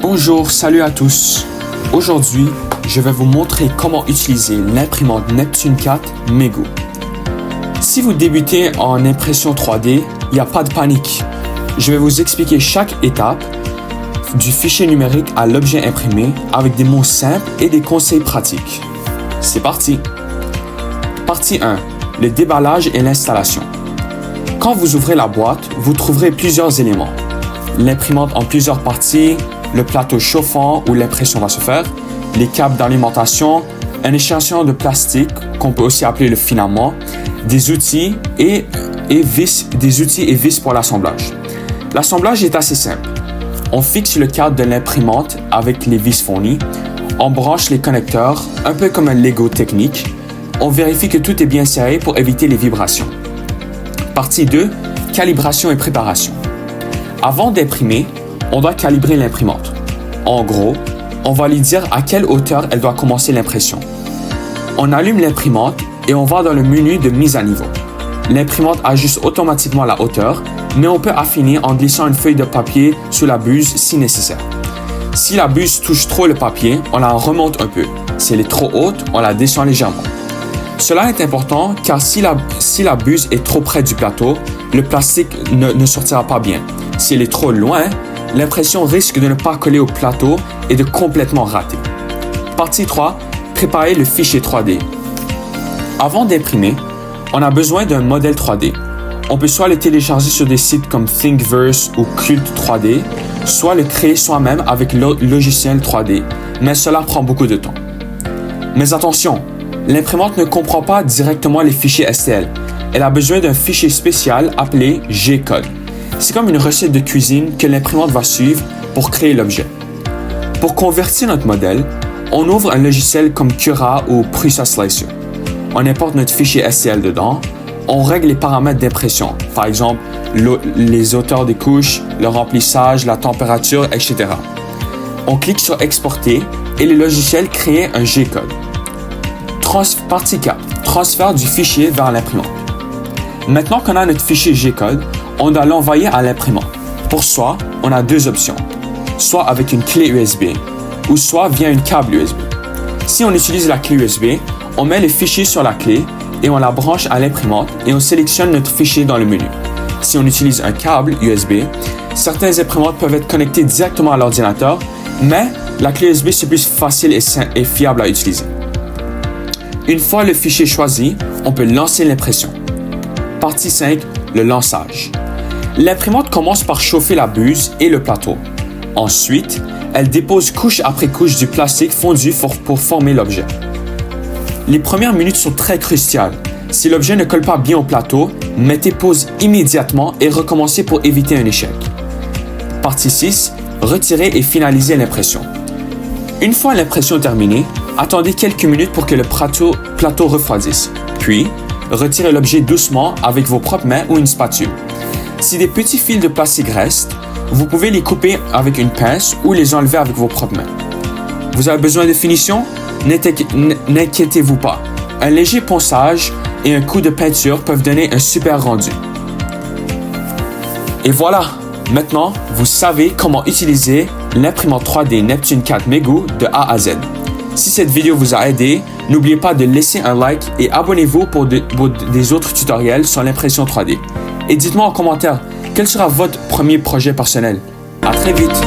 Bonjour, salut à tous. Aujourd'hui, je vais vous montrer comment utiliser l'imprimante Neptune 4 Mego. Si vous débutez en impression 3D, il n'y a pas de panique. Je vais vous expliquer chaque étape du fichier numérique à l'objet imprimé avec des mots simples et des conseils pratiques. C'est parti! Partie 1. Le déballage et l'installation. Quand vous ouvrez la boîte, vous trouverez plusieurs éléments. L'imprimante en plusieurs parties, le plateau chauffant où l'impression va se faire, les câbles d'alimentation, un échantillon de plastique qu'on peut aussi appeler le filament, des outils et vis pour l'assemblage. L'assemblage est assez simple. On fixe le cadre de l'imprimante avec les vis fournies, on branche les connecteurs, un peu comme un Lego technique. On vérifie que tout est bien serré pour éviter les vibrations. Partie 2. Calibration et préparation. Avant d'imprimer, on doit calibrer l'imprimante. En gros, on va lui dire à quelle hauteur elle doit commencer l'impression. On allume l'imprimante et on va dans le menu de mise à niveau. L'imprimante ajuste automatiquement la hauteur, mais on peut affiner en glissant une feuille de papier sous la buse si nécessaire. Si la buse touche trop le papier, on la remonte un peu. Si elle est trop haute, on la descend légèrement. Cela est important car si la buse est trop près du plateau, le plastique ne sortira pas bien. Si elle est trop loin, l'impression risque de ne pas coller au plateau et de complètement rater. Partie 3. Préparer le fichier 3D. Avant d'imprimer, on a besoin d'un modèle 3D. On peut soit le télécharger sur des sites comme Thingiverse ou Cult 3D, soit le créer soi-même avec le logiciel 3D, mais cela prend beaucoup de temps. Mais attention, l'imprimante ne comprend pas directement les fichiers STL. Elle a besoin d'un fichier spécial appelé G-code. C'est comme une recette de cuisine que l'imprimante va suivre pour créer l'objet. Pour convertir notre modèle, on ouvre un logiciel comme Cura ou Prusa Slicer. On importe notre fichier STL dedans. On règle les paramètres d'impression, par exemple les hauteurs des couches, le remplissage, la température, etc. On clique sur Exporter et le logiciel crée un G-code. Partie 4. Transfert du fichier vers l'imprimante. Maintenant qu'on a notre fichier G-code, on doit l'envoyer à l'imprimante. Pour ça, on a deux options. Soit avec une clé USB ou soit via un câble USB. Si on utilise la clé USB, on met le fichier sur la clé et on la branche à l'imprimante et on sélectionne notre fichier dans le menu. Si on utilise un câble USB, certaines imprimantes peuvent être connectées directement à l'ordinateur, mais la clé USB c'est plus facile et fiable à utiliser. Une fois le fichier choisi, on peut lancer l'impression. Partie 5. Le lançage. L'imprimante commence par chauffer la buse et le plateau. Ensuite, elle dépose couche après couche du plastique fondu pour former l'objet. Les premières minutes sont très cruciales. Si l'objet ne colle pas bien au plateau, mettez pause immédiatement et recommencez pour éviter un échec. Partie 6. Retirer et finaliser l'impression. Une fois l'impression terminée, attendez quelques minutes pour que le plateau refroidisse. Puis, retirez l'objet doucement avec vos propres mains ou une spatule. Si des petits fils de plastique restent, vous pouvez les couper avec une pince ou les enlever avec vos propres mains. Vous avez besoin de finition? N'inquiétez-vous pas. Un léger ponçage et un coup de peinture peuvent donner un super rendu. Et voilà! Maintenant, vous savez comment utiliser l'imprimante 3D Neptune 4 Mego de A à Z. Si cette vidéo vous a aidé, n'oubliez pas de laisser un like et abonnez-vous pour des autres tutoriels sur l'impression 3D. Et dites-moi en commentaire, quel sera votre premier projet personnel? À très vite!